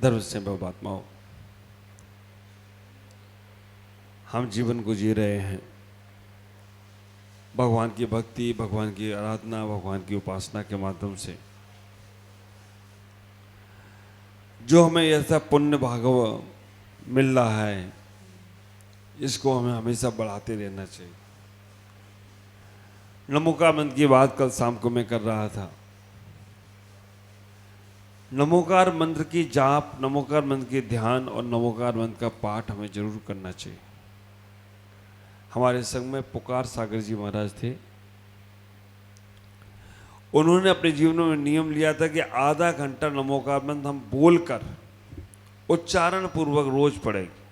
धर्म से महात्माओं, हम जीवन को जी रहे हैं भगवान की भक्ति, भगवान की आराधना, भगवान की उपासना के माध्यम से। जो हमें ऐसा पुण्य भागव मिल रहा है, इसको हमें हमेशा बढ़ाते रहना चाहिए। नमोकार मंत्र की बात कल शाम को मैं कर रहा था। नमोकार मंत्र की जाप, नमोकार मंत्र के ध्यान और नमोकार मंत्र का पाठ हमें जरूर करना चाहिए। हमारे संग में पुकार सागर जी महाराज थे। उन्होंने अपने जीवन में नियम लिया था कि आधा घंटा नमोकार मंत्र हम बोलकर उच्चारण पूर्वक रोज पढ़ेंगे।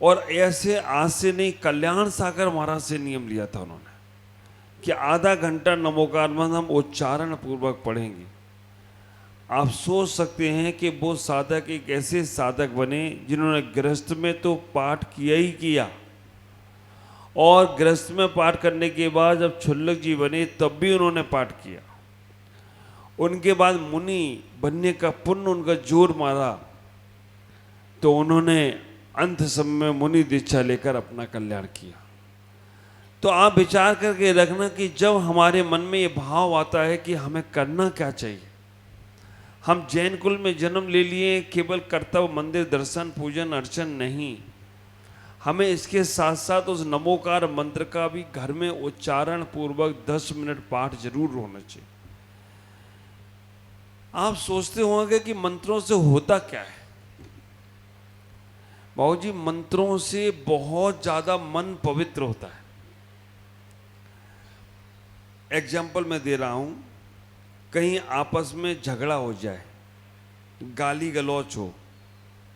और ऐसे आज से नहीं, कल्याण सागर महाराज से नियम लिया था उन्होंने कि आधा घंटा नमोकार मंत्र हम उच्चारण पूर्वक पढ़ेंगे। आप सोच सकते हैं कि वो साधक एक ऐसे साधक बने जिन्होंने गृहस्थ में तो पाठ किया ही किया, और गृहस्थ में पाठ करने के बाद जब क्षुल्लक जी बने तब भी उन्होंने पाठ किया। उनके बाद मुनि बनने का पुण्य उनका जोर मारा, तो उन्होंने अंत समय में मुनि दीक्षा लेकर अपना कल्याण किया। तो आप विचार करके रखना कि जब हमारे मन में ये भाव आता है कि हमें करना क्या चाहिए। हम जैन कुल में जन्म ले लिए, केवल कर्तव्य मंदिर दर्शन पूजन अर्चन नहीं, हमें इसके साथ साथ उस नमोकार मंत्र का भी घर में उच्चारण पूर्वक 10 मिनट पाठ जरूर होना चाहिए। आप सोचते होंगे कि मंत्रों से होता क्या है। बाबू जी, मंत्रों से बहुत ज्यादा मन पवित्र होता है। एग्जाम्पल मैं दे रहा हूं, कहीं आपस में झगड़ा हो जाए, गाली गलौच हो,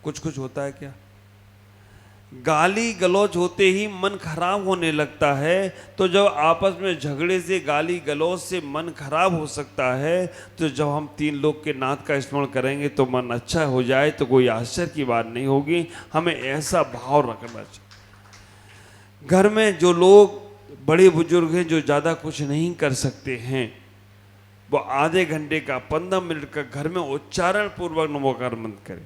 कुछ कुछ होता है क्या? गाली गलौच होते ही मन खराब होने लगता है। तो जब आपस में झगड़े से, गाली गलौच से मन खराब हो सकता है, तो जब हम 3 लोग के नाथ का स्मरण करेंगे तो मन अच्छा हो जाए तो कोई आश्चर्य की बात नहीं होगी। हमें ऐसा भाव रखना चाहिए। घर में जो लोग बड़े बुजुर्ग हैं, जो ज़्यादा कुछ नहीं कर सकते हैं, वो आधे घंटे का 15 मिनट का घर में उच्चारण पूर्वक नमोकार मंत्र करें।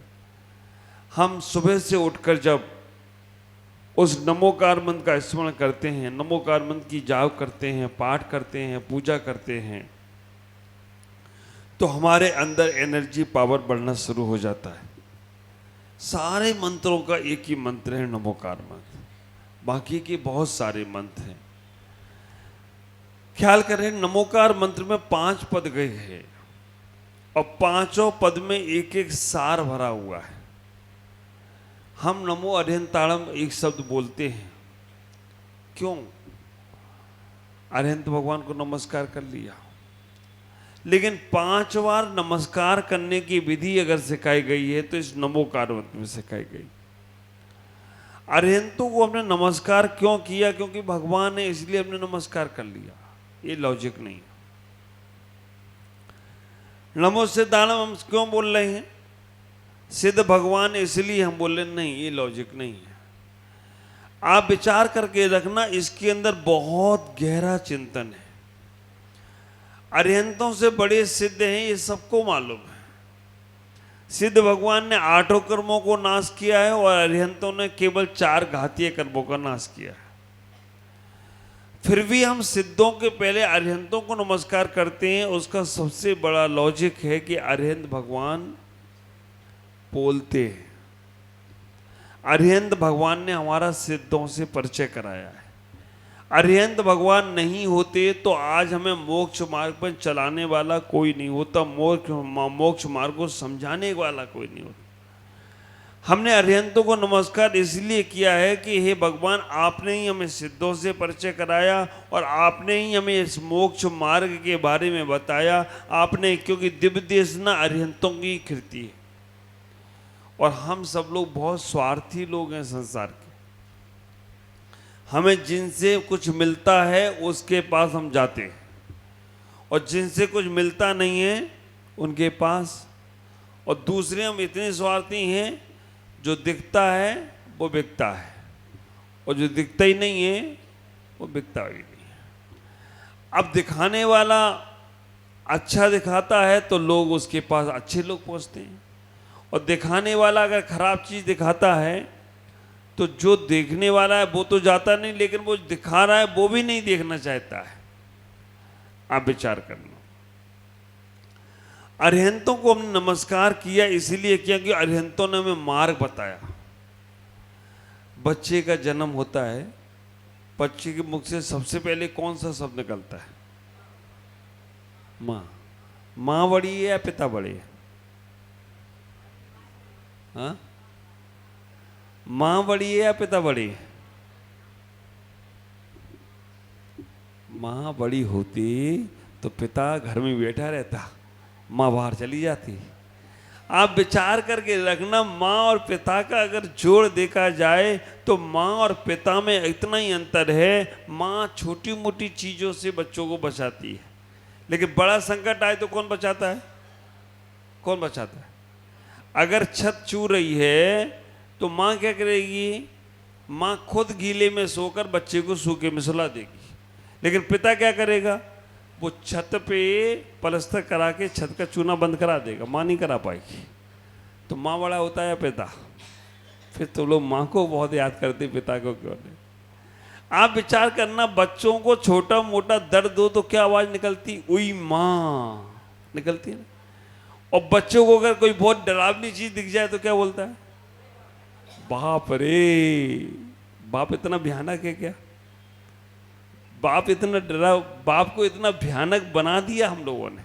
हम सुबह से उठकर जब उस नमोकार मंत्र का स्मरण करते हैं, नमोकार मंत्र की जाप करते हैं, पाठ करते हैं, पूजा करते हैं, तो हमारे अंदर एनर्जी पावर बढ़ना शुरू हो जाता है। सारे मंत्रों का एक ही मंत्र है, नमोकार मंत्र। बाकी के बहुत सारे मंत्र हैं। ख्याल करें, नमोकार मंत्र में 5 पद गए हैं और 5 पद में एक एक सार भरा हुआ है। हम नमो अरिहंताणम एक शब्द बोलते हैं, क्यों? अरिहंत भगवान को नमस्कार कर लिया, लेकिन 5 बार नमस्कार करने की विधि अगर सिखाई गई है तो इस नमोकार मंत्र में सिखाई गई। अरिहंतों को हमने नमस्कार क्यों किया? क्योंकि भगवान है, इसलिए हमने नमस्कार कर लिया। ये लॉजिक नहीं है। नमो सिद्धाणम हम क्यों बोल रहे हैं? सिद्ध भगवान इसलिए हम बोल रहे, नहीं, ये लॉजिक नहीं है। आप विचार करके रखना, इसके अंदर बहुत गहरा चिंतन है। अरिहंतों से बड़े सिद्ध हैं, ये सबको मालूम है। सिद्ध भगवान ने 8 कर्मों को नाश किया है और अरिहंतों ने केवल 4 घातीय कर्मों का नाश किया है। फिर भी हम सिद्धों के पहले अरिहंतों को नमस्कार करते हैं। उसका सबसे बड़ा लॉजिक है कि अरिहंत भगवान बोलते हैं। अरिहंत भगवान ने हमारा सिद्धों से परिचय कराया है। अरिहंत भगवान नहीं होते तो आज हमें मोक्ष मार्ग पर चलाने वाला कोई नहीं होता, मोक्ष मार्ग को समझाने वाला कोई नहीं होता। हमने अरिहंतों को नमस्कार इसलिए किया है कि हे भगवान, आपने ही हमें सिद्धों से परिचय कराया और आपने ही हमें इस मोक्ष मार्ग के बारे में बताया। आपने, क्योंकि दिव्य देशना अरिहंतों की कृति है और हम सब लोग बहुत स्वार्थी लोग हैं संसार के। हमें जिनसे कुछ मिलता है उसके पास हम जाते हैं, और जिनसे कुछ मिलता नहीं है उनके पास। और दूसरे हम इतने स्वार्थी हैं, जो दिखता है वो बिकता है, और जो दिखता ही नहीं है वो बिकता ही नहीं है। अब दिखाने वाला अच्छा दिखाता है तो लोग उसके पास, अच्छे लोग पहुंचते हैं, और दिखाने वाला अगर खराब चीज दिखाता है तो जो देखने वाला है वो तो जाता नहीं, लेकिन वो दिखा रहा है वो भी नहीं देखना चाहता है। आप विचार करना। अरिहंतों को हमने नमस्कार किया इसलिए किया कि अरिहंतों ने हमें मार्ग बताया। बच्चे का जन्म होता है, बच्चे के मुख से सबसे पहले कौन सा शब्द निकलता है? माँ। माँ बड़ी है या पिता बड़े है? हाँ? माँ बड़ी है या पिता बड़ी है? माँ बड़ी होती तो पिता घर में बैठा रहता, माँ बाहर चली जाती। आप विचार करके रखना, माँ और पिता का अगर जोड़ देखा जाए तो माँ और पिता में इतना ही अंतर है। माँ छोटी मोटी चीजों से बच्चों को बचाती है, लेकिन बड़ा संकट आए तो कौन बचाता है? कौन बचाता है? अगर छत चू रही है तो माँ क्या करेगी? माँ खुद गीले में सोकर बच्चे को सूखे में सुला देगी, लेकिन पिता क्या करेगा? वो छत पे पलस्तर करा के छत का चूना बंद करा देगा, माँ नहीं करा पाएगी। तो माँ बड़ा होता है या पिता? फिर तो लोग माँ को बहुत याद करते, पिता को क्यों नहीं? आप विचार करना, बच्चों को छोटा मोटा दर्द हो तो क्या आवाज निकलती? उई माँ निकलती है ना। और बच्चों को अगर कोई बहुत डरावनी चीज दिख जाए तो क्या बोलता है? बाप रे। बाप इतना भयानक है क्या? बाप इतना डरा, बाप को इतना भयानक बना दिया हम लोगों ने।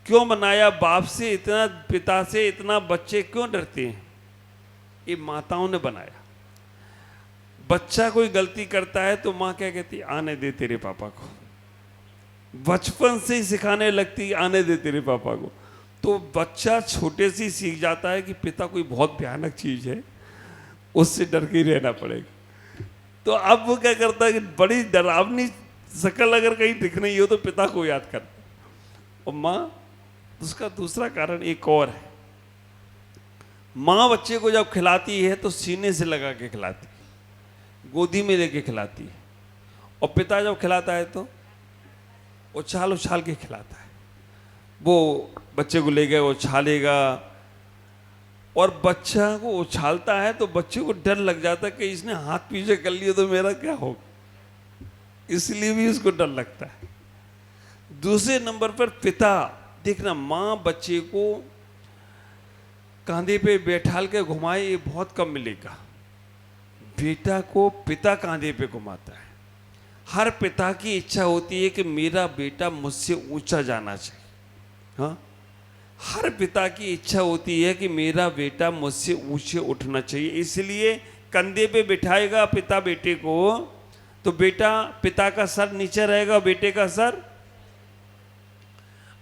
क्यों बनाया? बाप से इतना, पिता से इतना बच्चे क्यों डरते हैं? ये माताओं ने बनाया। बच्चा कोई गलती करता है तो माँ क्या कहती? आने दे तेरे पापा को। बचपन से ही सिखाने लगती, आने दे तेरे पापा को। तो बच्चा छोटे से ही सीख जाता है कि पिता कोई बहुत भयानक चीज है, उससे डर के ही रहना पड़ेगा। तो अब वो क्या करता है कि बड़ी डरावनी शक्ल अगर कहीं दिख रही हो तो पिता को याद करता। और माँ, उसका दूसरा कारण एक और है। माँ बच्चे को जब खिलाती है तो सीने से लगा के खिलाती है, गोदी में लेके खिलाती है। और पिता जब खिलाता है तो उछाल उछाल के खिलाता है। वो बच्चे को ले गए, उछालेगा, और बच्चा को उछालता है तो बच्चे को डर लग जाता है कि इसने हाथ पीछे कर लिया तो मेरा क्या होगा, इसलिए भी उसको डर लगता है। दूसरे नंबर पर पिता, देखना, माँ बच्चे को कांधे पे बैठाल के घुमाए ये बहुत कम मिलेगा। बेटा को पिता कांधे पे घुमाता है। हर पिता की इच्छा होती है कि मेरा बेटा मुझसे ऊंचा जाना चाहिए। हाँ, हर पिता की इच्छा होती है कि मेरा बेटा मुझसे ऊंचे उठना चाहिए, इसलिए कंधे पे बिठाएगा पिता बेटे को, तो बेटा, पिता का सर नीचे रहेगा, बेटे का सर।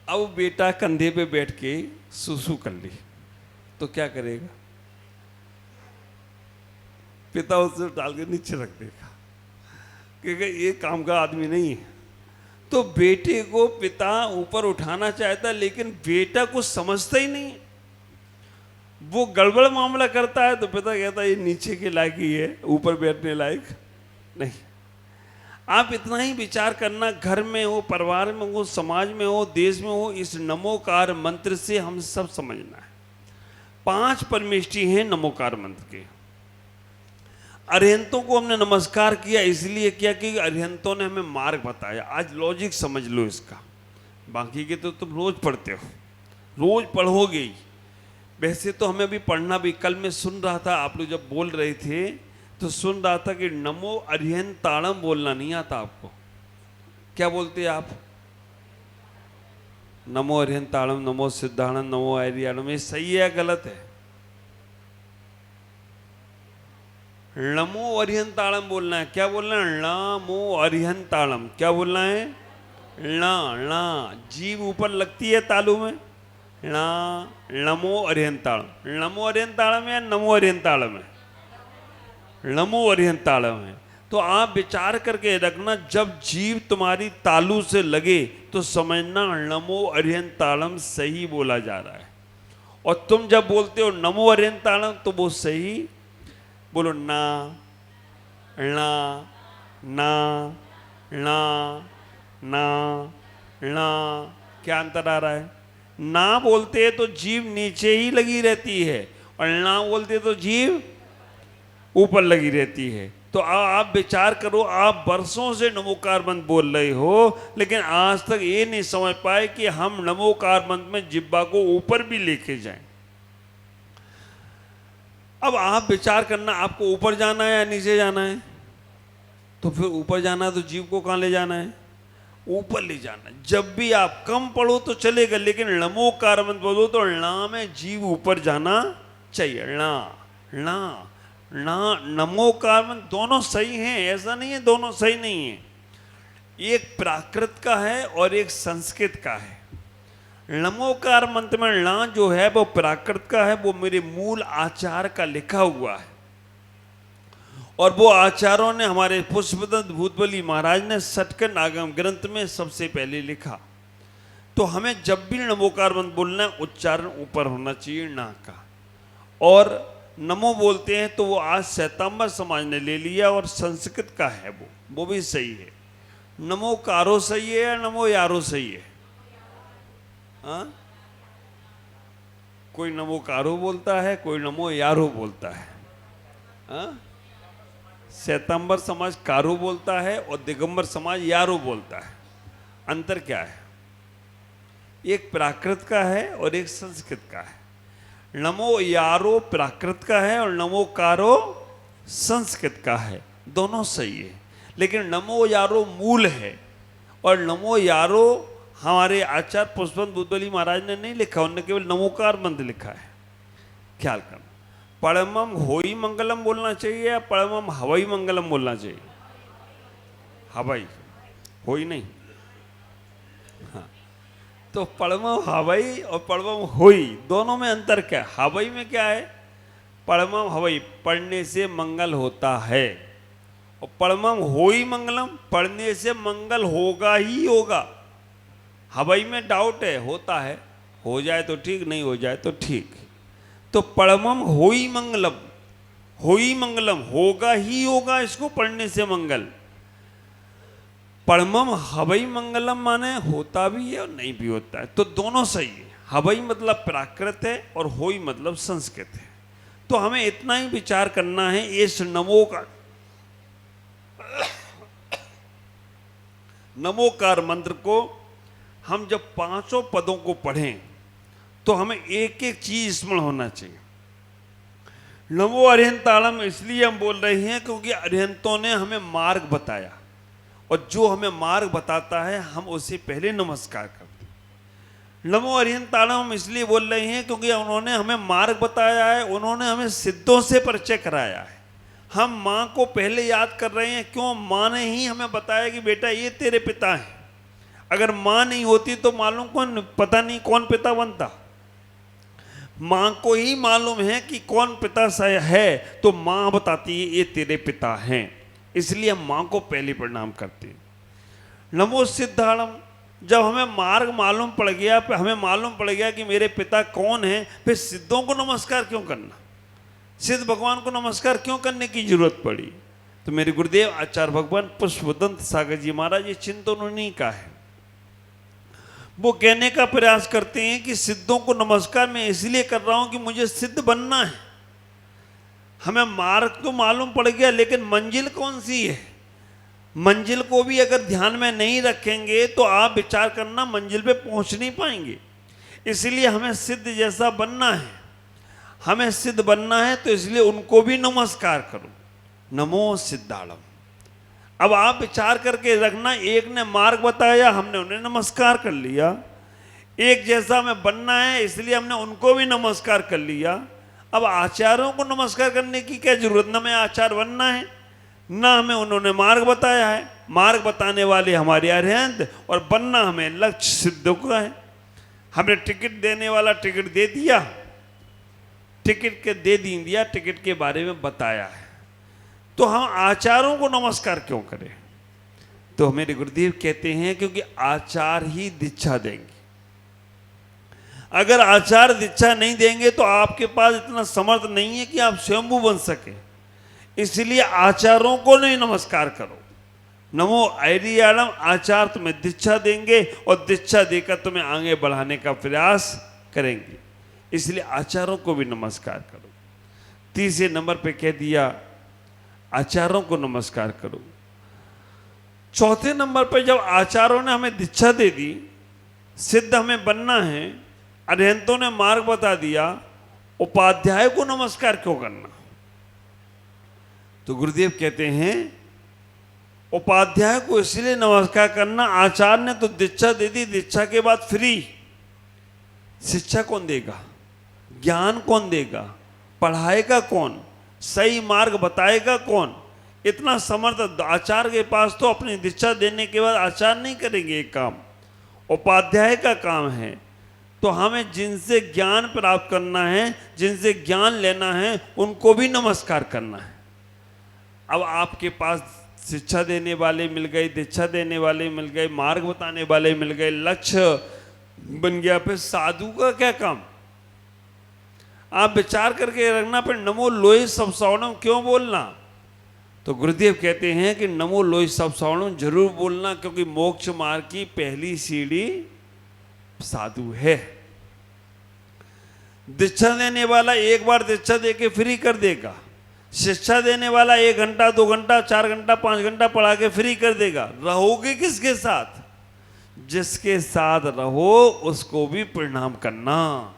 अब बेटा कंधे पे बैठ के सुसु कर ली तो क्या करेगा? पिता उसे डाल के नीचे रख देगा, क्योंकि ये काम का आदमी नहीं है। तो बेटे को पिता ऊपर उठाना चाहता है, लेकिन बेटा कुछ समझता ही नहीं। वो गड़बड़ मामला करता है तो पिता कहता है ये नीचे के लायक ही है, ऊपर बैठने लायक नहीं। आप इतना ही विचार करना, घर में हो, परिवार में हो, समाज में हो, देश में हो, इस नमोकार मंत्र से हम सब समझना है। 5 परमेष्टि हैं नमोकार मंत्र के। अरिहंतों को हमने नमस्कार किया इसलिए किया कि अरिहंतों ने हमें मार्ग बताया। आज लॉजिक समझ लो इसका, बाकी के तो तुम रोज पढ़ते हो, रोज पढ़ोगे ही। वैसे तो हमें भी पढ़ना भी, कल मैं सुन रहा था, आप लोग जब बोल रहे थे तो सुन रहा था कि नमो अरिहंताणम बोलना नहीं आता आपको। क्या बोलते हैं आप? नमो अरिहंताणम, नमो सिद्धाणम, नमो आर्याणम। ये सही है या गलत है? नमो अरिहंताणम बोलना है। क्या बोलना है? नमो अरिहंताणम। क्या बोलना है? णा णा, जीभ ऊपर लगती है तालु में, णा, नमो अरिहंताणम। नमो अरिहंताणम या नमो अरिहंताणम है? नमो अरिहंताणम है। तो आप विचार करके रखना, जब जीव तुम्हारी तालु से लगे तो समझना नमो अरिहंताणम सही बोला जा रहा है। और तुम जब बोलते हो नमो अरिहंताणम तो वो सही बोलो। ना ना ना ना ना ना, क्या अंतर आ रहा है? ना बोलते हैं तो जीभ नीचे ही लगी रहती है, और ना बोलते तो जीभ ऊपर लगी रहती है। तो आप विचार करो, आप वर्षों से नमोकार मंत्र बोल रहे हो, लेकिन आज तक ये नहीं समझ पाए कि हम नमोकार मंत्र में जिह्वा को ऊपर भी लेके जाएं। अब आप विचार करना, आपको ऊपर जाना है या नीचे जाना है? तो फिर ऊपर जाना है तो जीभ को कहाँ ले जाना है? ऊपर ले जाना है। जब भी आप कम पढ़ो तो चलेगा, लेकिन नमोकार मंत्र बोलो तो णा में जीभ ऊपर जाना चाहिए। णा णा णा नमोकार मंत्र दोनों सही हैं, ऐसा नहीं है दोनों सही नहीं है। एक प्राकृत का है और एक संस्कृत का है। नमोकार मंत्र में णा जो है वो प्राकृत का है, वो मेरे मूल आचार का लिखा हुआ है, और वो आचार्यों ने, हमारे पुष्पदंत भूतबली महाराज ने सटकन आगम ग्रंथ में सबसे पहले लिखा। तो हमें जब भी नमोकार मंत्र बोलना है, उच्चारण ऊपर होना चाहिए ना का। और नमो बोलते हैं तो वो आज श्वेतांबर समाज ने ले लिया, और संस्कृत का है वो भी सही है। नमो कारो सही है या नमो यारो सही है? हाँ, कोई नमो कारो बोलता है, कोई नमो यारो बोलता है। हाँ, श्वेतांबर समाज कारो बोलता है और दिगंबर समाज यारो बोलता है। अंतर क्या है? एक प्राकृत का है और एक संस्कृत का है। नमो यारो प्राकृत का है और नमो कारो संस्कृत का है, दोनों सही है। लेकिन नमो यारो मूल है, और नमो यारो हमारे आचार्य पुष्पदंत भूतबली महाराज ने नहीं लिखा, उन्होंने केवल नमोकार मंत्र लिखा है। ख्याल करना, परमम होई मंगलम बोलना चाहिए या परमम हवई मंगलम बोलना चाहिए? हवाई, होई नहीं। हाँ, तो परमम हवई और परमम होई दोनों में अंतर क्या है? हवई में क्या है? परमम हवई पढ़ने से मंगल होता है, और परमम होई मंगलम पढ़ने से मंगल होगा ही होगा। हवई में डाउट है, होता है, हो जाए तो ठीक, नहीं हो जाए तो ठीक। तो परमम होई मंगलम होगा ही होगा, इसको पढ़ने से मंगल। परमम हवई मंगलम माने होता भी है और नहीं भी होता है, तो दोनों सही है। हवई मतलब प्राकृत है और होई मतलब संस्कृत है। तो हमें इतना ही विचार करना है, इस नमोकार मंत्र को हम जब पांचों पदों को पढ़ें तो हमें एक एक चीज स्मरण होना चाहिए। नमो अरिहंताणम इसलिए हम बोल रहे हैं क्योंकि अरिहंतों ने हमें मार्ग बताया, और जो हमें मार्ग बताता है हम उसे पहले नमस्कार करते हैं। नमो अरिहंताणम हम इसलिए बोल रहे हैं क्योंकि उन्होंने हमें मार्ग बताया है, उन्होंने हमें सिद्धों से परिचय कराया है। हम माँ को पहले याद कर रहे हैं, क्यों? माँ ने ही हमें बताया कि बेटा ये तेरे पिता हैं। अगर माँ नहीं होती तो मालूम पता नहीं कौन पिता बनता। माँ को ही मालूम है कि कौन पिता है, तो माँ बताती है ये तेरे पिता हैं, इसलिए हम माँ को पहले प्रणाम करते हैं। नमो सिद्धाणम, जब हमें मार्ग मालूम पड़ गया, हमें मालूम पड़ गया कि मेरे पिता कौन हैं, फिर सिद्धों को नमस्कार क्यों करना? सिद्ध भगवान को नमस्कार क्यों करने की जरूरत पड़ी? तो मेरे गुरुदेव आचार्य भगवान पुष्पदंत सागर जी महाराज, ये चिंतन उन्हीं का है। वो कहने का प्रयास करते हैं कि सिद्धों को नमस्कार मैं इसलिए कर रहा हूं कि मुझे सिद्ध बनना है। हमें मार्ग तो मालूम पड़ गया, लेकिन मंजिल कौन सी है? मंजिल को भी अगर ध्यान में नहीं रखेंगे तो आप विचार करना, मंजिल पे पहुंच नहीं पाएंगे। इसलिए हमें सिद्ध जैसा बनना है, हमें सिद्ध बनना है, तो इसलिए उनको भी नमस्कार करो। नमो सिद्धाणम। अब आप विचार करके रखना, एक ने मार्ग बताया, हमने उन्हें नमस्कार कर लिया। एक जैसा हमें बनना है, इसलिए हमने उनको भी नमस्कार कर लिया। अब आचार्यों को नमस्कार करने की क्या जरूरत? ना हमें आचार्य बनना है, ना हमें उन्होंने मार्ग बताया है। मार्ग बताने वाले हमारे अरिहंत, और बनना हमें लक्ष्य सिद्धों का है। हमने टिकट देने वाला टिकट दे दिया, टिकट के दे दिया, टिकट के बारे में बताया है, तो हम आचार्यों को नमस्कार क्यों करें? तो मेरे गुरुदेव कहते हैं क्योंकि आचार ही दीक्षा देंगे। अगर आचार दीक्षा नहीं देंगे तो आपके पास इतना समर्थ नहीं है कि आप स्वयंभू बन सके। इसलिए आचार्यों को नहीं नमस्कार करो, नमो ऐरियाणम, आचार्य तुम्हें दीक्षा देंगे और दीक्षा देकर तुम्हें आगे बढ़ाने का प्रयास करेंगे, इसलिए आचार्यों को भी नमस्कार करो। तीसरे नंबर पे कह दिया आचार्यों को नमस्कार करो। चौथे नंबर पे जब आचार्यों ने हमें दीक्षा दे दी, सिद्ध हमें बनना है, अरहंतों ने मार्ग बता दिया, उपाध्याय को नमस्कार क्यों करना? तो गुरुदेव कहते हैं उपाध्याय को इसलिए नमस्कार करना, आचार्य ने तो दीक्षा दे दी, दीक्षा के बाद फ्री। शिक्षा कौन देगा? ज्ञान कौन देगा? पढ़ाएगा कौन? सही मार्ग बताएगा कौन? इतना समर्थ आचार्य के पास तो अपनी दीक्षा देने के बाद आचार्य नहीं करेंगे एक काम, उपाध्याय का काम है। तो हमें जिनसे ज्ञान प्राप्त करना है, जिनसे ज्ञान लेना है, उनको भी नमस्कार करना है। अब आपके पास शिक्षा देने वाले मिल गए, दीक्षा देने वाले मिल गए, मार्ग बताने वाले मिल गए, लक्ष्य बन गया, फिर साधु का क्या काम? आप विचार करके रखना, फिर नमो लोई सब सवर्णम क्यों बोलना? तो गुरुदेव कहते हैं कि नमो लोई सब सवर्णम जरूर बोलना, क्योंकि मोक्ष मार्ग की पहली सीढ़ी साधु है। दीक्षा देने वाला एक बार दीक्षा देके फ्री कर देगा, शिक्षा देने वाला 1 घंटा 2 घंटा 4 घंटा 5 घंटा पढ़ा के फ्री कर देगा। रहोगे किसके साथ? जिसके साथ रहो उसको भी प्रणाम करना।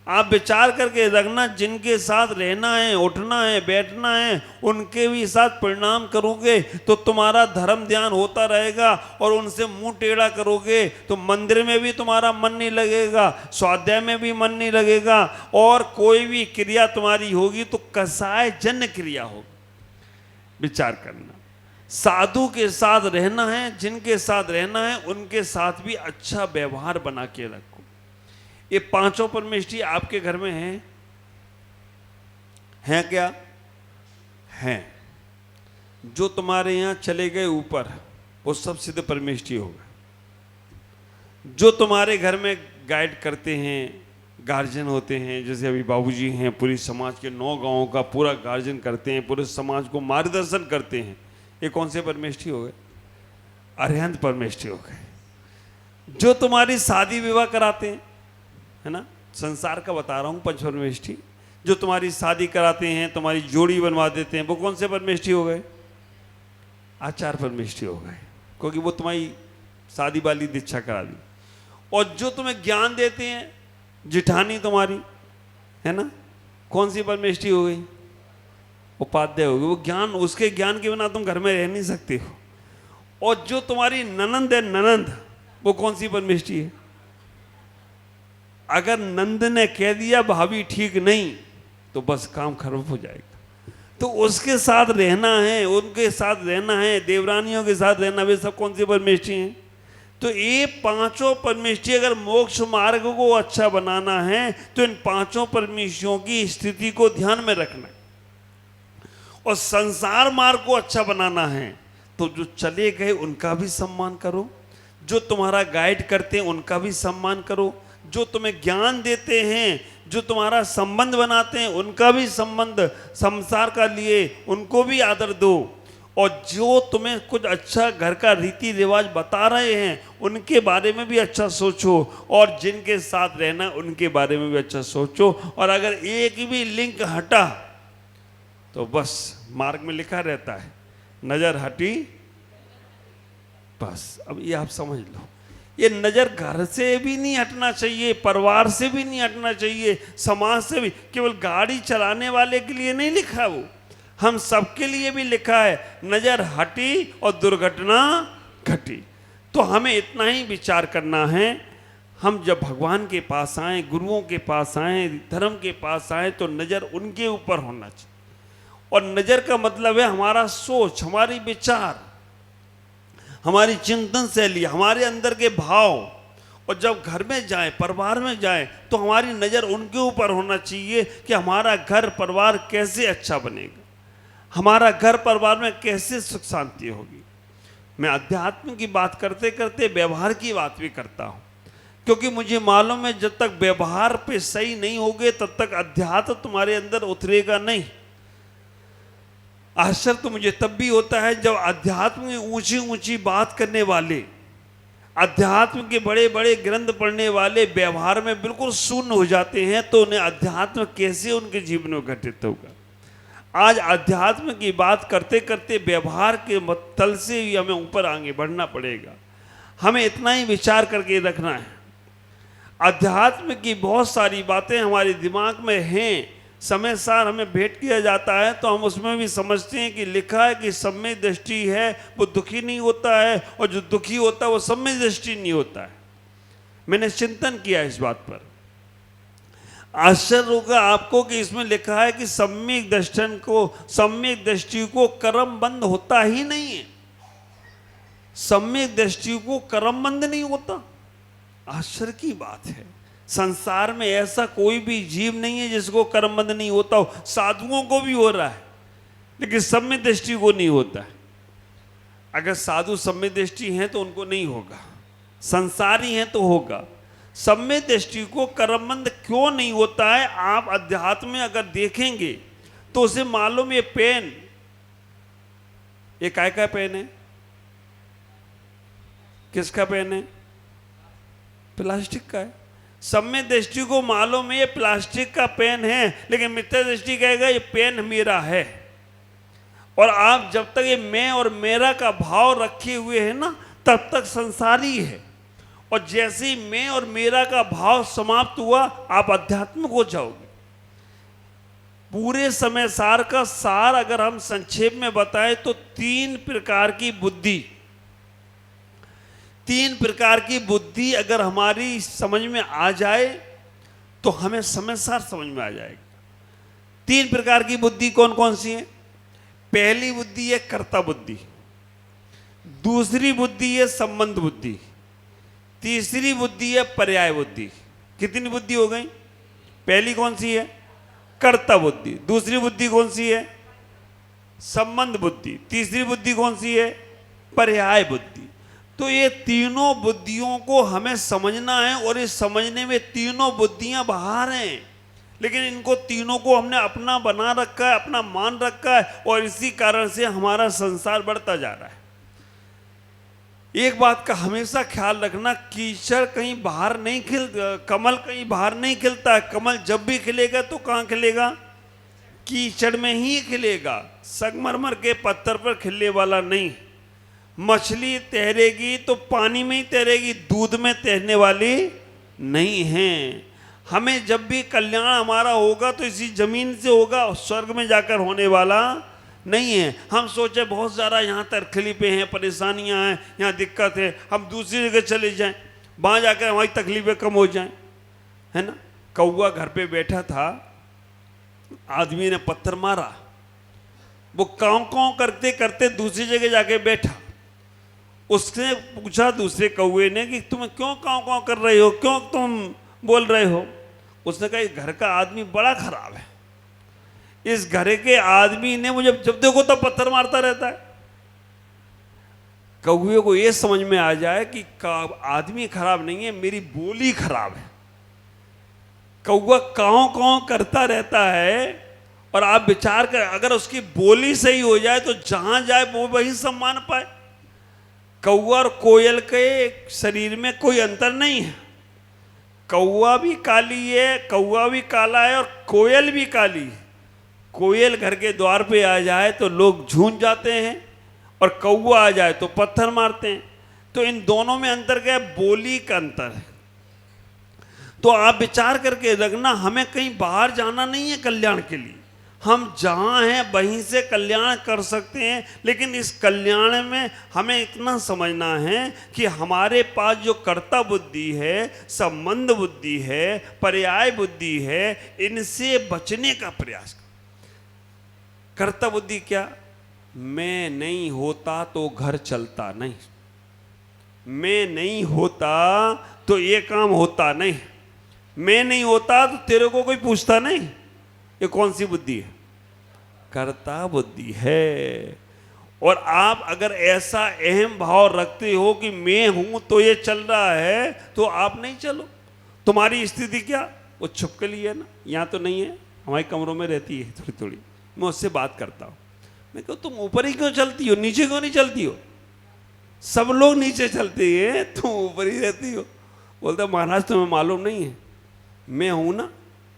आप विचार करके रखना, जिनके साथ रहना है, उठना है, बैठना है, उनके भी साथ प्रणाम करोगे तो तुम्हारा धर्म ध्यान होता रहेगा। और उनसे मुंह टेढ़ा करोगे तो मंदिर में भी तुम्हारा मन नहीं लगेगा, स्वाध्याय में भी मन नहीं लगेगा, और कोई भी क्रिया तुम्हारी होगी तो कसाय जन्य क्रिया होगी। विचार करना, साधु के साथ रहना है, जिनके साथ रहना है उनके साथ भी अच्छा व्यवहार बना के रखो। ये 5 परमेष्ठी आपके घर में हैं क्या? हैं। जो तुम्हारे यहाँ चले गए ऊपर वो सब सिद्ध परमेष्ठी हो गए। जो तुम्हारे घर में गाइड करते हैं, गार्जियन होते हैं, जैसे अभी बाबूजी हैं, पूरी समाज के 9 गांवों का पूरा गार्जियन करते हैं, पूरे समाज को मार्गदर्शन करते हैं, ये कौन से परमेष्ठी हो गए? अरहंत परमेष्ठी हो गए। जो तुम्हारी शादी विवाह कराते हैं, है ना, संसार का बता रहा हूँ, पंच परमेष्ठी, जो तुम्हारी शादी कराते हैं, तुम्हारी जोड़ी बनवा देते हैं, वो कौन से परमेष्ठी हो गए? आचार्य परमेष्ठी हो गए, क्योंकि वो तुम्हारी शादी वाली दीक्षा करा दी। और जो तुम्हें ज्ञान देते हैं, जिठानी तुम्हारी, है ना, कौन सी परमेष्ठी हो गई? उपाध्याय हो गई। वो ज्ञान, उसके ज्ञान के बिना तुम घर में रह नहीं सकते हो। और जो तुम्हारी ननंद है, ननंद, वो कौन सी परमेष्ठी है? अगर नंद ने कह दिया भाभी ठीक नहीं, तो बस काम खराब हो जाएगा। तो उसके साथ रहना है, उनके साथ रहना है, देवरानियों के साथ रहना, वे सब कौन सी परमेष्ठी हैं? तो ये 5 परमेष्ठी, अगर मोक्ष मार्ग को अच्छा बनाना है तो इन 5 परमेष्ठियों की स्थिति को ध्यान में रखना है। और संसार मार्ग को अच्छा बनाना है तो जो चले गए उनका भी सम्मान करो, जो तुम्हारा गाइड करते हैं उनका भी सम्मान करो, जो तुम्हें ज्ञान देते हैं, जो तुम्हारा संबंध बनाते हैं उनका भी संबंध संसार का लिए उनको भी आदर दो। और जो तुम्हें कुछ अच्छा घर का रीति रिवाज बता रहे हैं उनके बारे में भी अच्छा सोचो, और जिनके साथ रहना उनके बारे में भी अच्छा सोचो। और अगर एक भी लिंक हटा तो बस मार्ग में लिखा रहता है, नजर हटी बस। अब ये आप समझ लो, ये नजर घर से भी नहीं हटना चाहिए, परिवार से भी नहीं हटना चाहिए, समाज से भी। केवल गाड़ी चलाने वाले के लिए नहीं लिखा, वो हम सबके लिए भी लिखा है, नजर हटी और दुर्घटना घटी। तो हमें इतना ही विचार करना है, हम जब भगवान के पास आए, गुरुओं के पास आए, धर्म के पास आए, तो नजर उनके ऊपर होना चाहिए। और नजर का मतलब है हमारा सोच, हमारी विचार, हमारी चिंतन शैली, हमारे अंदर के भाव। और जब घर में जाए, परिवार में जाए, तो हमारी नज़र उनके ऊपर होना चाहिए कि हमारा घर परिवार कैसे अच्छा बनेगा, हमारा घर परिवार में कैसे सुख शांति होगी। मैं अध्यात्म की बात करते करते व्यवहार की बात भी करता हूँ, क्योंकि मुझे मालूम है जब तक व्यवहार पे सही नहीं होगे तब तक अध्यात्म तुम्हारे अंदर उतरेगा नहीं। आश्चर्य तो मुझे तब भी होता है जब अध्यात्म में ऊंची ऊंची बात करने वाले, अध्यात्म के बड़े बड़े ग्रंथ पढ़ने वाले व्यवहार में बिल्कुल शून्य हो जाते हैं, तो उन्हें अध्यात्म कैसे उनके जीवन में घटित होगा। आज अध्यात्म की बात करते करते व्यवहार के तल से ही हमें ऊपर आगे बढ़ना पड़ेगा। हमें इतना ही विचार करके रखना है, अध्यात्म की बहुत सारी बातें हमारे दिमाग में हैं, समय सार हमें भेंट किया जाता है तो हम उसमें भी समझते हैं कि लिखा है कि सम्यक दृष्टि है वो दुखी नहीं होता है, और जो दुखी होता है वो सम्यक दृष्टि नहीं होता है। मैंने चिंतन किया इस बात पर, आश्चर्य होगा आपको कि इसमें लिखा है कि सम्यक दृष्टि को कर्म बंद होता ही नहीं है। सम्यक दृष्टि को कर्म बंद नहीं होता। आश्चर्य की बात है, संसार में ऐसा कोई भी जीव नहीं है जिसको कर्मबंध नहीं होता हो। साधुओं को भी हो रहा है लेकिन सम्यक दृष्टि को नहीं होता है। अगर साधु सम्यक दृष्टि हैं तो उनको नहीं होगा, संसारी हैं तो होगा। सम्यक दृष्टि को कर्मबंध क्यों नहीं होता है, आप अध्यात्म में अगर देखेंगे तो उसे मालूम ये पेन, ये काय का पेन है, किसका पेन है, प्लास्टिक का है। सम्यक दृष्टि को मालूम है ये प्लास्टिक का पेन है, लेकिन मिथ्या दृष्टि कहेगा ये पेन मेरा है। और आप जब तक ये मैं और मेरा का भाव रखे हुए हैं ना, तब तक संसारी है। और जैसे ही मैं और मेरा का भाव समाप्त हुआ, आप अध्यात्म हो जाओगे। पूरे समय सार का सार अगर हम संक्षेप में बताएं तो तीन प्रकार की बुद्धि अगर हमारी समझ में आ जाए तो हमें समय सार समझ में आ जाएगा। तीन प्रकार की बुद्धि कौन कौन सी है? पहली बुद्धि है कर्ता बुद्धि, दूसरी बुद्धि है संबंध बुद्धि, तीसरी बुद्धि है पर्याय बुद्धि। कितनी बुद्धि हो गई? पहली कौन सी है? कर्ता बुद्धि। दूसरी बुद्धि कौन सी है? संबंध बुद्धि। तीसरी बुद्धि कौन सी है? पर्याय बुद्धि। तो ये तीनों बुद्धियों को हमें समझना है, और इस समझने में तीनों बुद्धियां बाहर हैं, लेकिन इनको तीनों को हमने अपना बना रखा है, अपना मान रखा है, और इसी कारण से हमारा संसार बढ़ता जा रहा है। एक बात का हमेशा ख्याल रखना, कीचड़ कहीं बाहर नहीं कमल कहीं बाहर नहीं खिलता है। कमल जब भी खिलेगा तो कहाँ खिलेगा? कीचड़ में ही खिलेगा, संगमरमर के पत्थर पर खिलने वाला नहीं। मछली तैरेगी तो पानी में ही तैरेगी, दूध में तैरने वाली नहीं है। हमें जब भी कल्याण हमारा होगा तो इसी जमीन से होगा, स्वर्ग में जाकर होने वाला नहीं है। हम सोचे बहुत ज़्यादा यहाँ तकलीफें हैं, परेशानियाँ हैं, यहाँ दिक्कत है, हम दूसरी जगह चले जाएं, वहाँ जाकर हमारी तकलीफें कम हो जाएं, है ना। कौवा घर पे बैठा था, आदमी ने पत्थर मारा, वो काँव काँव करते करते दूसरी जगह जाके बैठा। उसने पूछा दूसरे कौवे ने कि तुम क्यों काँव काँव कर रहे हो, क्यों तुम बोल रहे हो? उसने कहा घर का आदमी बड़ा खराब है, इस घर के आदमी ने मुझे जब देखो तब पत्थर मारता रहता है। कौवे को ये समझ में आ जाए कि आदमी खराब नहीं है, मेरी बोली खराब है। कौवा काँव काँव करता रहता है, और आप विचार कर अगर उसकी बोली सही हो जाए तो जहां जाए वो वही सम्मान पाए। कौवा और कोयल के शरीर में कोई अंतर नहीं है, कौवा भी काली है, कौवा भी काला है, और कोयल भी काली है। कोयल घर के द्वार पे आ जाए तो लोग झूम जाते हैं, और कौवा आ जाए तो पत्थर मारते हैं। तो इन दोनों में अंतर क्या है? बोली का अंतर है। तो आप विचार करके रखना, हमें कहीं बाहर जाना नहीं है कल्याण के लिए, हम जहाँ हैं वहीं से कल्याण कर सकते हैं। लेकिन इस कल्याण में हमें इतना समझना है कि हमारे पास जो कर्ता बुद्धि है, संबंध बुद्धि है, पर्याय बुद्धि है, इनसे बचने का प्रयास करो। कर्ता बुद्धि क्या? मैं नहीं होता तो घर चलता नहीं, मैं नहीं होता तो ये काम होता नहीं, मैं नहीं होता तो तेरे को कोई पूछता नहीं। ये कौन सी बुद्धि है? कर्ता बुद्धि है। और आप अगर ऐसा अहम भाव रखते हो कि मैं हूं तो ये चल रहा है, तो आप नहीं चलो। तुम्हारी स्थिति क्या? वो छुपकली है ना, यहाँ तो नहीं है, हमारे कमरों में रहती है थोड़ी थोड़ी, मैं उससे बात करता हूँ। मैं कहूँ तुम ऊपर ही क्यों चलती हो, नीचे क्यों नहीं चलती हो? सब लोग नीचे चलते हैं, तुम ऊपर ही रहती हो। बोलता महाराज तुम्हें मालूम नहीं है, मैं हूं ना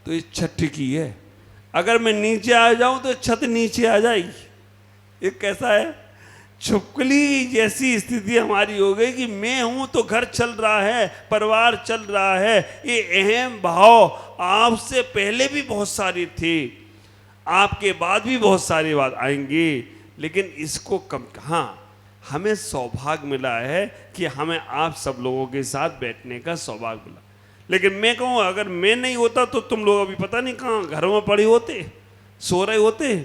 तो ये छत टिकी है, अगर मैं नीचे आ जाऊं तो छत नीचे आ जाएगी। ये कैसा है, छुपकली जैसी स्थिति हमारी हो गई कि मैं हूं तो घर चल रहा है, परिवार चल रहा है। ये अहम भाव आपसे पहले भी बहुत सारी थी, आपके बाद भी बहुत सारी बात आएंगी, लेकिन इसको कम, हाँ हमें सौभाग्य मिला है कि हमें आप सब लोगों के साथ बैठने का सौभाग्य मिला। लेकिन मैं कहूँ अगर मैं नहीं होता तो तुम लोग अभी पता नहीं कहाँ घरों में पड़े होते, सो रहे होते,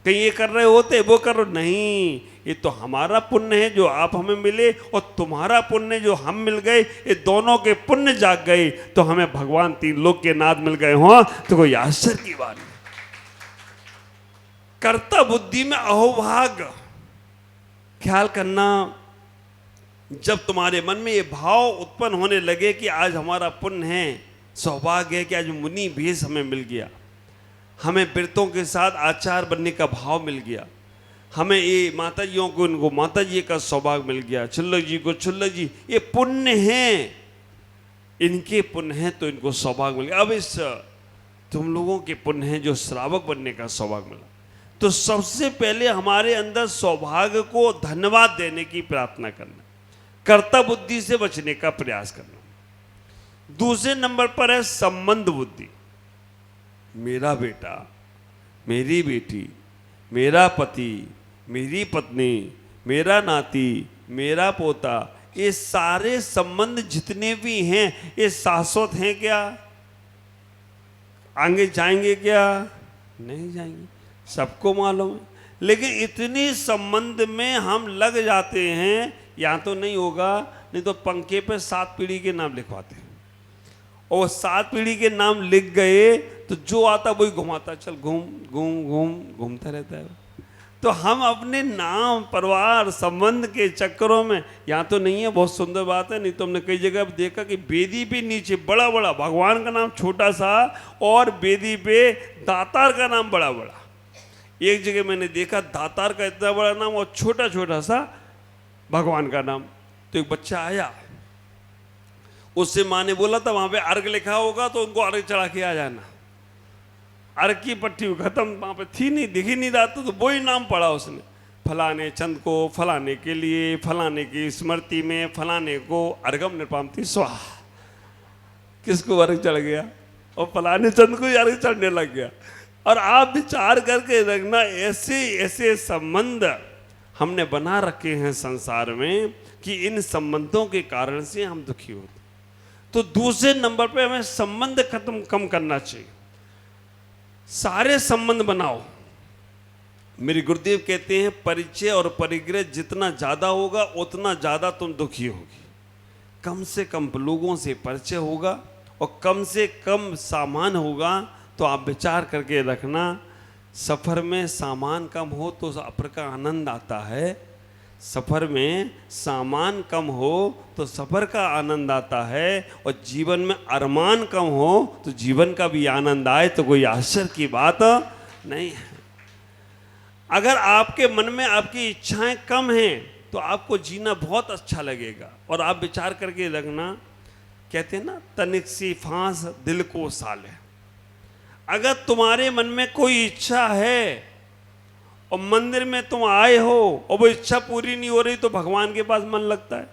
कहीं ये कर रहे होते, वो कर रहे। नहीं, ये तो हमारा पुण्य है जो आप हमें मिले, और तुम्हारा पुण्य जो हम मिल गए, ये दोनों के पुण्य जाग गए तो हमें भगवान तीन लोक के नाथ मिल गए हो, तो कोई आश्चर्य की बात नहीं। कर्ता बुद्धि में अहोभाग्य ख्याल करना, जब तुम्हारे मन में ये भाव उत्पन्न होने लगे कि आज हमारा पुण्य है, सौभाग्य है कि आज मुनि भेष हमें मिल गया, हमें व्रतों के साथ आचार बनने का भाव मिल गया, हमें ये माताजियों को इनको माताजी का सौभाग्य मिल गया, छुल्लक जी को छुल्लक जी, ये पुण्य हैं, इनके पुण्य हैं तो इनको सौभाग्य मिल गया। अब इस तुम लोगों के पुण्य हैं जो श्रावक बनने का सौभाग्य मिला, तो सबसे पहले हमारे अंदर सौभाग्य को धन्यवाद देने की प्रार्थना करना, कर्ता बुद्धि से बचने का प्रयास करना। दूसरे नंबर पर है संबंध बुद्धि। मेरा बेटा, मेरी बेटी, मेरा पति, मेरी पत्नी, मेरा नाती, मेरा पोता, ये सारे संबंध जितने भी हैं ये शाश्वत हैं क्या? आगे जाएंगे क्या? नहीं जाएंगे, सबको मालूम है। लेकिन इतनी संबंध में हम लग जाते हैं, या तो नहीं होगा, नहीं तो पंखे पे 7 पीढ़ी के नाम लिखवाते हैं, और 7 पीढ़ी के नाम लिख गए तो जो आता वही घुमाता, चल घूम घूम घूम घूमता रहता है। तो हम अपने नाम, परिवार, संबंध के चक्करों में, यहाँ तो नहीं है, बहुत सुंदर बात है, नहीं तो हमने कई जगह देखा कि वेदी पे नीचे बड़ा बड़ा भगवान का नाम छोटा सा, और वेदी पे दातार का नाम बड़ा बड़ा। एक जगह मैंने देखा दातार का इतना बड़ा नाम और छोटा छोटा सा भगवान का नाम। तो एक बच्चा आया, उससे माँ ने बोला था वहां पे अर्घ लिखा होगा तो उनको अर्घ चढ़ा के आ जाना। अर्घ की पट्टी खत्म, वहां पे थी नहीं, दिख ही नहीं रहा था, तो वही नाम पढ़ा उसने, फलाने चंद को फलाने के लिए, फलाने की स्मृति में, फलाने को अर्घम निपामती स्वाहा। किसको अर्घ चढ़ गया? और फलाने चंद को अर्घ चढ़ने लग गया। और आप विचार करके रखना, ऐसे ऐसे संबंध हमने बना रखे हैं संसार में कि इन संबंधों के कारण से हम दुखी होते। तो दूसरे नंबर पे हमें संबंध कम करना चाहिए। सारे संबंध बनाओ। मेरे गुरुदेव कहते हैं परिचय और परिग्रह जितना ज्यादा होगा उतना ज्यादा तुम दुखी होगी। कम से कम लोगों से परिचय होगा और कम से कम सामान होगा, तो आप विचार करके रखना, सफ़र में सामान कम हो तो सफ़र का आनंद आता है, सफ़र में सामान कम हो तो सफ़र का आनंद आता है, और जीवन में अरमान कम हो तो जीवन का भी आनंद आए तो कोई आश्चर्य की बात नहीं है। अगर आपके मन में आपकी इच्छाएं कम हैं तो आपको जीना बहुत अच्छा लगेगा। और आप विचार करके रखना, कहते हैं ना, तनिक सी फांस दिल को साले। अगर तुम्हारे मन में कोई इच्छा है और मंदिर में तुम आए हो और वो इच्छा पूरी नहीं हो रही, तो भगवान के पास मन लगता है,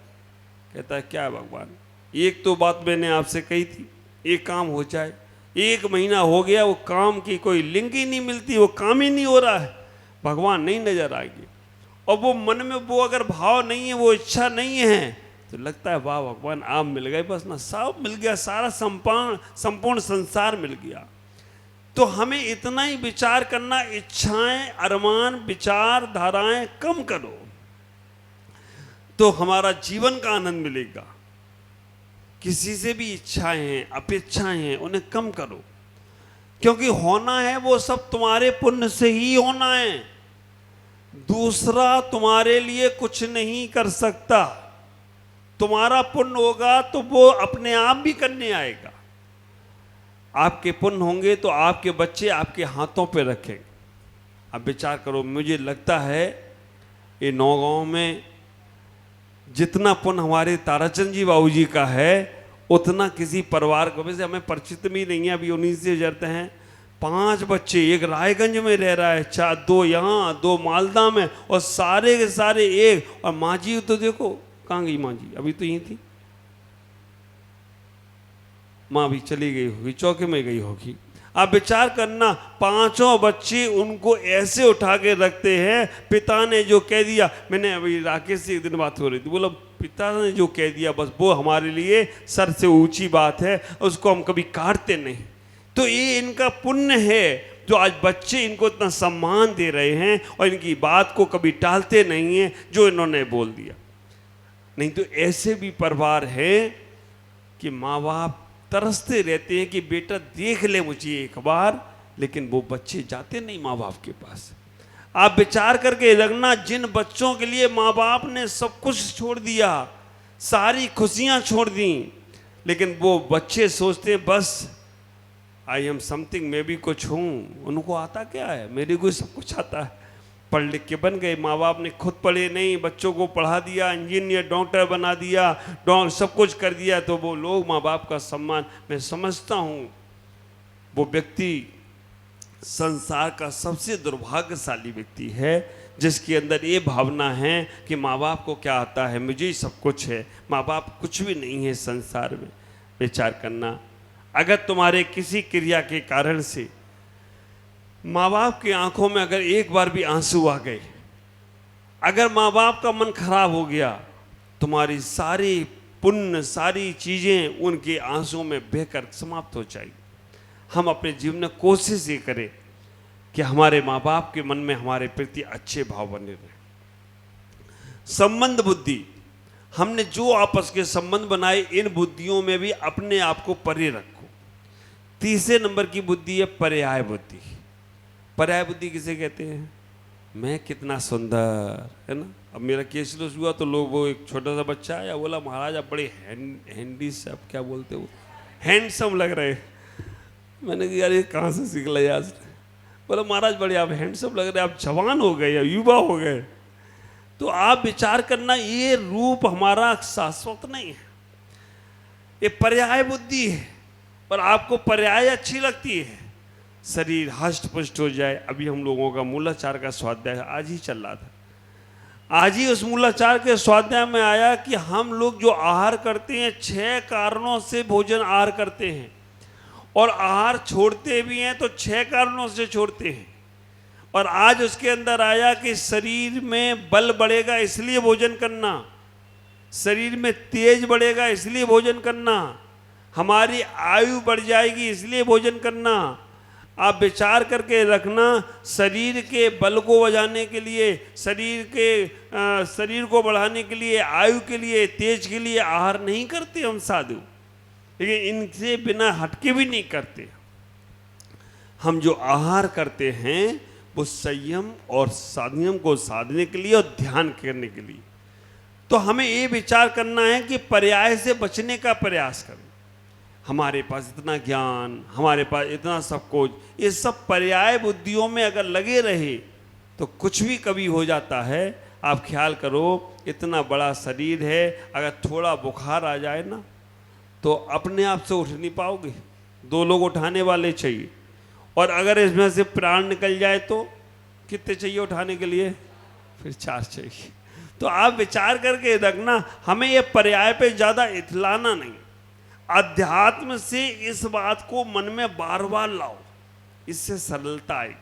कहता है क्या है भगवान, एक तो बात मैंने आपसे कही थी, एक काम हो जाए, 1 महीना हो गया वो काम की कोई लिंक ही नहीं मिलती, वो काम ही नहीं हो रहा है, भगवान नहीं नजर आएगी। और वो मन में वो अगर भाव नहीं है, वो इच्छा नहीं है, तो लगता है वाह भगवान आप मिल गए, बस ना, सब मिल गया, सारा संपूर्ण संसार मिल गया। तो हमें इतना ही विचार करना, इच्छाएं, अरमान, विचार धाराएं कम करो तो हमारा जीवन का आनंद मिलेगा। किसी से भी इच्छाएं हैं, अपेक्षाएं हैं, उन्हें कम करो, क्योंकि होना है वो सब तुम्हारे पुण्य से ही होना है। दूसरा तुम्हारे लिए कुछ नहीं कर सकता। तुम्हारा पुण्य होगा तो वो अपने आप भी करने आएगा। आपके पुण्य होंगे तो आपके बच्चे आपके हाथों पे रखेंगे। अब विचार करो, मुझे लगता है ये नौगांव में जितना पुण्य हमारे ताराचंद जी बाबू जी का है उतना किसी परिवार को, वैसे हमें परिचित भी नहीं है, अभी उन्हीं से जरते हैं। 5 बच्चे, एक रायगंज में रह रहा है, 2 यहाँ 2 मालदा में, और सारे के सारे एक। और माँ जी तो देखो कहाँ गई माँ जी, अभी तो यहीं थी। माँ भी चली गई होगी, चौके में गई होगी। आप विचार करना, 5 बच्चे उनको ऐसे उठा के रखते हैं। पिता ने जो कह दिया, मैंने अभी राकेश से एक दिन बात हो रही थी, बोला पिता ने जो कह दिया बस वो हमारे लिए सर से ऊंची बात है, उसको हम कभी काटते नहीं। तो ये इनका पुण्य है जो आज बच्चे इनको इतना सम्मान दे रहे हैं और इनकी बात को कभी टालते नहीं हैं जो इन्होंने बोल दिया। नहीं तो ऐसे भी परिवार हैं कि माँ बाप तरसते रहते हैं कि बेटा देख ले मुझे एक बार, लेकिन वो बच्चे जाते नहीं माँ बाप के पास। आप विचार करके रखना, जिन बच्चों के लिए माँ बाप ने सब कुछ छोड़ दिया, सारी खुशियां छोड़ दी, लेकिन वो बच्चे सोचते हैं बस आई एम समथिंग, मैं भी कुछ हूँ। उनको आता क्या है, मेरे को सब कुछ आता है, पढ़ लिख के बन गए। माँ बाप ने खुद पढ़े नहीं, बच्चों को पढ़ा दिया, इंजीनियर डॉक्टर बना दिया, सब कुछ कर दिया। तो वो लोग माँ बाप का सम्मान, मैं समझता हूँ वो व्यक्ति संसार का सबसे दुर्भाग्यशाली व्यक्ति है जिसके अंदर ये भावना है कि माँ बाप को क्या आता है, मुझे ही सब कुछ है, माँ बाप कुछ भी नहीं है संसार में। विचार करना, अगर तुम्हारे किसी क्रिया के कारण से माँ बाप की आंखों में अगर एक बार भी आंसू आ गए, अगर माँ बाप का मन खराब हो गया, तुम्हारी सारी पुण्य सारी चीज़ें उनके आंसुओं में बहकर समाप्त हो जाएगी। हम अपने जीवन में कोशिश ये करें कि हमारे माँ बाप के मन में हमारे प्रति अच्छे भाव बने रहे। संबंध बुद्धि, हमने जो आपस के संबंध बनाए, इन बुद्धियों में भी अपने आप को परे रखो। तीसरे नंबर की बुद्धि है पर्याय बुद्धि। पर्याय बुद्धि किसे कहते हैं? मैं कितना सुंदर है ना। अब मेरा केसलेस हुआ तो लोग, वो एक छोटा सा बच्चा आया, बोला महाराज आप बड़े हैंडी से, आप क्या बोलते हो, हैंडसम लग रहे। मैंने कहा यार ये कहाँ से सीख लिया आज? बोला महाराज बड़े आप हैंडसम लग रहे, आप जवान हो गए या युवा हो गए। तो आप विचार करना, ये रूप हमारा शाश्वत नहीं है, ये पर्याय बुद्धि है। पर आपको पर्याय अच्छी लगती है, शरीर हष्ट पुष्ट हो जाए। अभी हम लोगों का मूलाचार का स्वाध्याय आज ही चल रहा था, आज ही उस मूलाचार के स्वाध्याय में आया कि हम लोग जो आहार करते हैं, 6 कारणों से भोजन आहार करते हैं, और आहार छोड़ते भी हैं तो 6 कारणों से छोड़ते हैं। और आज उसके अंदर आया कि शरीर में बल बढ़ेगा इसलिए भोजन करना, शरीर में तेज बढ़ेगा इसलिए भोजन करना, हमारी आयु बढ़ जाएगी इसलिए भोजन करना। आप विचार करके रखना, शरीर के बल को बढ़ाने के लिए, शरीर को बढ़ाने के लिए, आयु के लिए, तेज के लिए आहार नहीं करते हम साधु, लेकिन इनसे बिना हटके भी नहीं करते। हम जो आहार करते हैं वो संयम और संयम को साधने के लिए और ध्यान करने के लिए। तो हमें ये विचार करना है कि पर्याय से बचने का प्रयास करें। हमारे पास इतना ज्ञान, हमारे पास इतना सब कुछ, ये सब पर्याय बुद्धियों में अगर लगे रहे तो कुछ भी कभी हो जाता है। आप ख्याल करो, इतना बड़ा शरीर है, अगर थोड़ा बुखार आ जाए ना तो अपने आप से उठ नहीं पाओगे, 2 लोग उठाने वाले चाहिए। और अगर इसमें से प्राण निकल जाए तो कितने चाहिए उठाने के लिए? फिर 4 चाहिए। तो आप विचार करके रखना, हमें ये पर्याय पे ज़्यादा इतलाना नहीं, अध्यात्म से इस बात को मन में बार बार लाओ, इससे सरलता आए।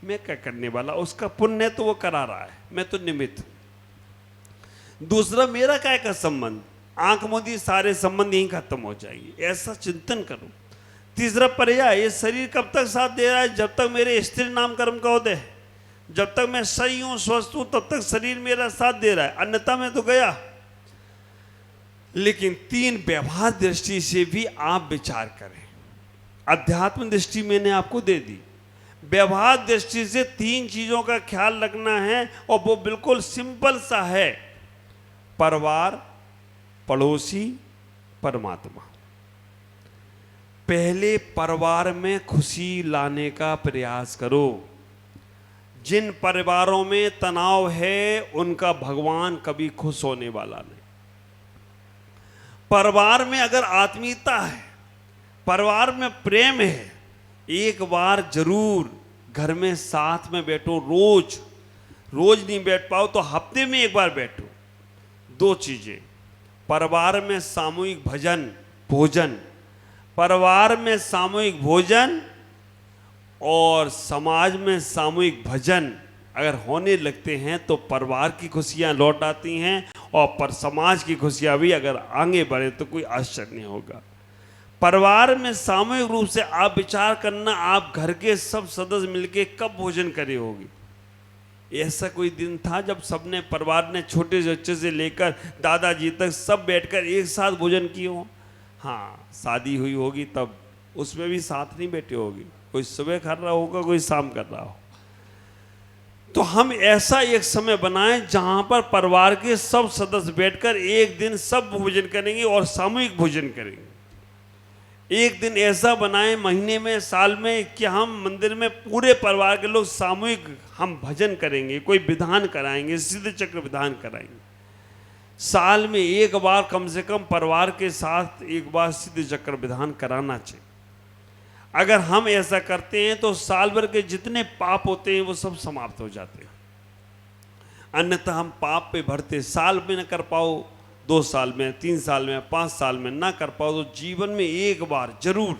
मैं क्या करने वाला, उसका पुण्य है तो वो करा रहा है, मैं तो निमित्त। दूसरा, मेरा क्या का संबंध, आंख मूंदी सारे संबंध यहीं खत्म हो जाएंगे, ऐसा चिंतन करो। तीसरा पर्याय, ये शरीर कब तक साथ दे रहा है? जब तक मेरे स्त्री नाम कर्म का उदय है, जब तक मैं सही हूं स्वस्थ हूं तब तक शरीर मेरा साथ दे रहा है, अन्यथा मैं तो गया। लेकिन 3 व्यवहार दृष्टि से भी आप विचार करें। अध्यात्म दृष्टि मैंने आपको दे दी, व्यवहार दृष्टि से 3 चीजों का ख्याल रखना है, और वो बिल्कुल सिंपल सा है, परिवार, पड़ोसी, परमात्मा। पहले परिवार में खुशी लाने का प्रयास करो। जिन परिवारों में तनाव है उनका भगवान कभी खुश होने वाला नहीं। परिवार में अगर आत्मीयता है, परिवार में प्रेम है, एक बार जरूर घर में साथ में बैठो। रोज रोज नहीं बैठ पाओ तो हफ्ते में एक बार बैठो। दो चीजें, परिवार में सामूहिक भजन भोजन, परिवार में सामूहिक भोजन और समाज में सामूहिक भजन अगर होने लगते हैं तो परिवार की खुशियां लौट आती हैं और पर समाज की खुशियां भी अगर आगे बढ़े तो कोई आश्चर्य नहीं होगा। परिवार में सामूहिक रूप से आप विचार करना, आप घर के सब सदस्य मिलके कब भोजन करे होगी। ऐसा कोई दिन था जब सबने परिवार ने छोटे बच्चे से लेकर दादाजी तक सब बैठकर एक साथ भोजन किए हो? हाँ, शादी हुई होगी तब उसमें भी साथ नहीं बैठे होगी, कोई सुबह कर रहा होगा, कोई शाम कर रहा हो। तो हम ऐसा एक समय बनाएं जहां पर परिवार के सब सदस्य बैठकर एक दिन सब भोजन करेंगे और सामूहिक भोजन करेंगे। एक दिन ऐसा बनाएं महीने में, साल में, कि हम मंदिर में पूरे परिवार के लोग सामूहिक हम भजन करेंगे, कोई विधान कराएंगे, सिद्ध चक्र विधान कराएंगे। साल में एक बार कम से कम परिवार के साथ एक बार सिद्ध चक्र विधान कराना चाहिए। अगर हम ऐसा करते हैं तो साल भर के जितने पाप होते हैं वो सब समाप्त हो जाते हैं। अन्यथा हम पाप पे भरते, साल में न कर पाओ, 2 साल में, 3 साल में, 5 साल में ना कर पाओ तो जीवन में एक बार जरूर,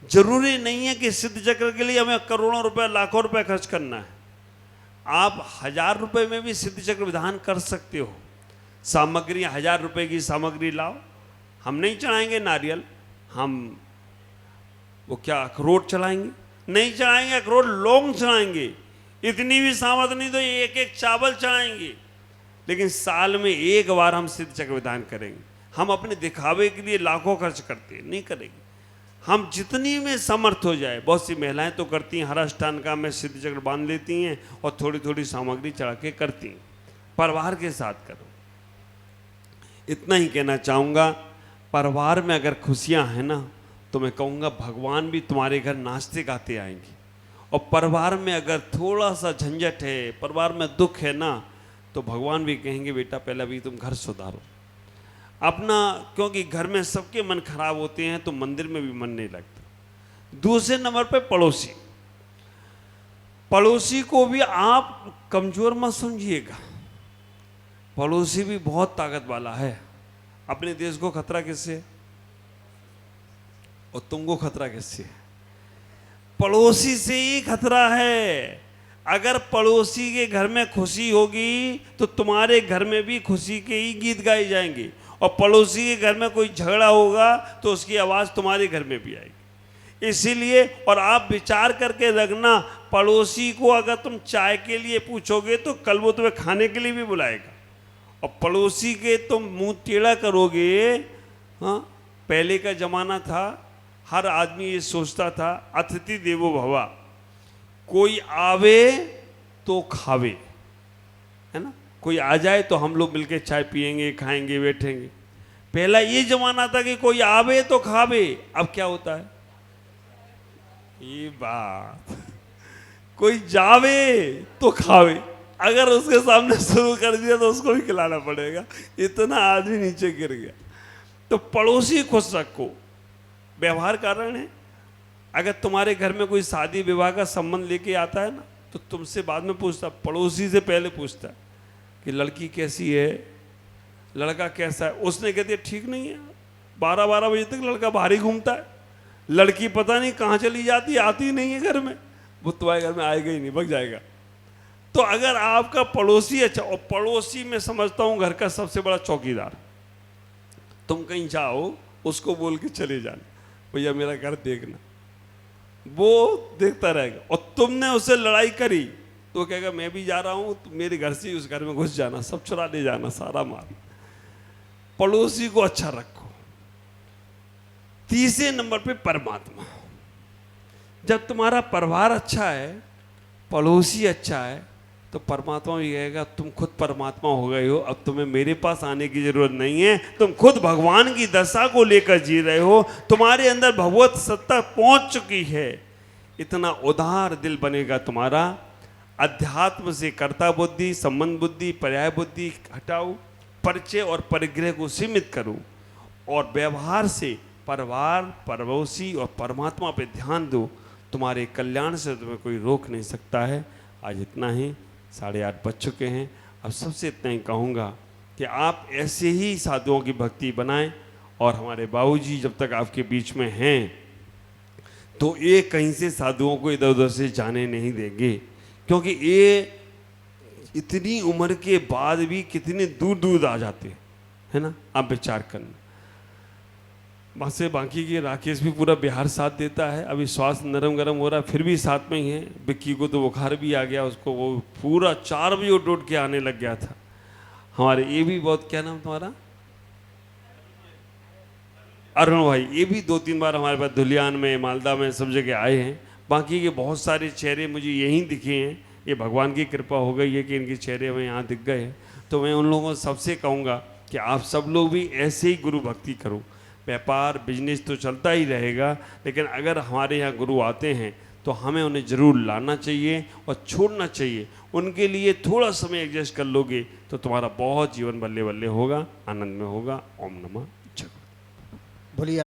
जरूरी नहीं है कि सिद्ध चक्र के लिए हमें करोड़ों रुपए, लाखों रुपए खर्च करना है। आप 1000 रुपए में भी सिद्ध चक्र विधान कर सकते हो। सामग्री 1000 रुपए की सामग्री लाओ। हम नहीं चढ़ाएंगे नारियल, हम वो क्या अखरोट चढ़ाएंगे? नहीं चढ़ाएंगे अखरोट, लौंग चढ़ाएंगे। इतनी भी सामर्थ नहीं तो एक एक चावल चढ़ाएंगे। लेकिन साल में एक बार हम सिद्ध चक्र विधान करेंगे। हम अपने दिखावे के लिए लाखों खर्च करते हैं, नहीं करेंगे। हम जितनी में समर्थ हो जाए, बहुत सी महिलाएं तो करती हैं, हर अनुष्ठान का में सिद्ध चक्र बांध लेती हैं और थोड़ी थोड़ी सामग्री चढ़ा के करती हैं। परिवार के साथ करो। इतना ही कहना चाहूँगा, परिवार में अगर खुशियाँ हैं ना तो मैं कहूँगा भगवान भी तुम्हारे घर नाचते गाते आएंगे। और परिवार में अगर थोड़ा सा झंझट है, परिवार में दुख है ना, तो भगवान भी कहेंगे बेटा पहले भी तुम घर सुधारो अपना, क्योंकि घर में सबके मन खराब होते हैं तो मंदिर में भी मन नहीं लगता। दूसरे नंबर पे पड़ोसी, पड़ोसी को भी आप कमजोर मत समझिएगा। पड़ोसी भी बहुत ताकत वाला है। अपने देश को खतरा किससे है और तुमको खतरा किससे है? पड़ोसी से ही खतरा है। अगर पड़ोसी के घर में खुशी होगी तो तुम्हारे घर में भी खुशी के ही गीत गाए जाएंगे, और पड़ोसी के घर में कोई झगड़ा होगा तो उसकी आवाज़ तुम्हारे घर में भी आएगी। इसीलिए, और आप विचार करके रखना, पड़ोसी को अगर तुम चाय के लिए पूछोगे तो कल वो तुम्हें खाने के लिए भी बुलाएगा। और पड़ोसी के तुम मुंह टेढ़ा करोगे, हाँ, पहले का जमाना था, हर आदमी ये सोचता था अतिथि देवो भव, कोई आवे तो खावे, है ना, कोई आ जाए तो हम लोग मिलके चाय पिएंगे, खाएंगे, बैठेंगे। पहला ये जमाना था कि कोई आवे तो खावे। अब क्या होता है? ये बात, कोई जावे तो खावे। अगर उसके सामने शुरू कर दिया तो उसको भी खिलाना पड़ेगा। इतना आदमी नीचे गिर गया। तो पड़ोसी खुश रखो, व्यवहार कारण है। अगर तुम्हारे घर में कोई शादी विवाह का संबंध लेके आता है ना तो तुमसे बाद में पूछता, पड़ोसी से पहले पूछता कि लड़की कैसी है, लड़का कैसा है। उसने कह दिया ठीक नहीं है, 12-12 बजे तक लड़का बाहर ही घूमता है, लड़की पता नहीं कहाँ चली जाती है, आती नहीं है घर में, वो तुम्हारे घर में आएगा ही नहीं, भग जाएगा। तो अगर आपका पड़ोसी अच्छा, और पड़ोसी में समझता हूँ घर का सबसे बड़ा चौकीदार। तुम कहीं जाओ उसको बोल के चले जाना, भैया मेरा घर देखना, वो देखता रहेगा। और तुमने उससे लड़ाई करी तो कहेगा मैं भी जा रहा हूं, तो मेरे घर से उस घर में घुस जाना, सब चुरा ले जाना, सारा माल। पड़ोसी को अच्छा रखो। तीसरे नंबर पे परमात्मा। जब तुम्हारा परिवार अच्छा है, पड़ोसी अच्छा है, तो परमात्मा भी कहेगा तुम खुद परमात्मा हो गए हो, अब तुम्हें मेरे पास आने की जरूरत नहीं है, तुम खुद भगवान की दशा को लेकर जी रहे हो, तुम्हारे अंदर भगवत सत्ता पहुंच चुकी है। इतना उदार दिल बनेगा तुम्हारा। अध्यात्म से कर्ता बुद्धि, संबंध बुद्धि, पर्याय बुद्धि हटाओ, परिचय और परिग्रह को सीमित करो और व्यवहार से परिवार, पड़ोसी और परमात्मा पे ध्यान दो। तुम्हारे कल्याण से तुम्हें कोई रोक नहीं सकता है। आज इतना ही, 8:30 बज चुके हैं। अब सबसे इतना ही कहूँगा कि आप ऐसे ही साधुओं की भक्ति बनाएं और हमारे बाबूजी जब तक आपके बीच में हैं तो ये कहीं से साधुओं को इधर उधर से जाने नहीं देंगे, क्योंकि ये इतनी उम्र के बाद भी कितने दूर दूर आ जाते हैं, है ना। आप विचार करना। वहाँ से बाकी के राकेश भी पूरा बिहार साथ देता है। अभी स्वास्थ्य नरम गरम हो रहा है, फिर भी साथ में ही है। विक्की को तो बुखार भी आ गया, उसको वो पूरा 4 बजे उठ के आने लग गया था। हमारे ये भी बहुत, क्या नाम तुम्हारा, अरुण भाई, ये भी 2-3 बार हमारे पास धुलियान में, मालदा में, सब जगह आए हैं। बाकी के बहुत सारे चेहरे मुझे यहीं दिखे हैं। ये भगवान की कृपा हो गई है कि इनके चेहरे हमें यहाँ दिख गए हैं। तो मैं उन लोगों सबसे कहूँगा कि आप सब लोग भी ऐसे ही गुरु भक्ति करो। व्यापार बिजनेस तो चलता ही रहेगा, लेकिन अगर हमारे यहाँ गुरु आते हैं तो हमें उन्हें ज़रूर लाना चाहिए और छोड़ना चाहिए। उनके लिए थोड़ा समय एडजस्ट कर लोगे तो तुम्हारा बहुत जीवन बल्ले बल्ले होगा, आनंद में होगा। ओम नमः। बोलिए।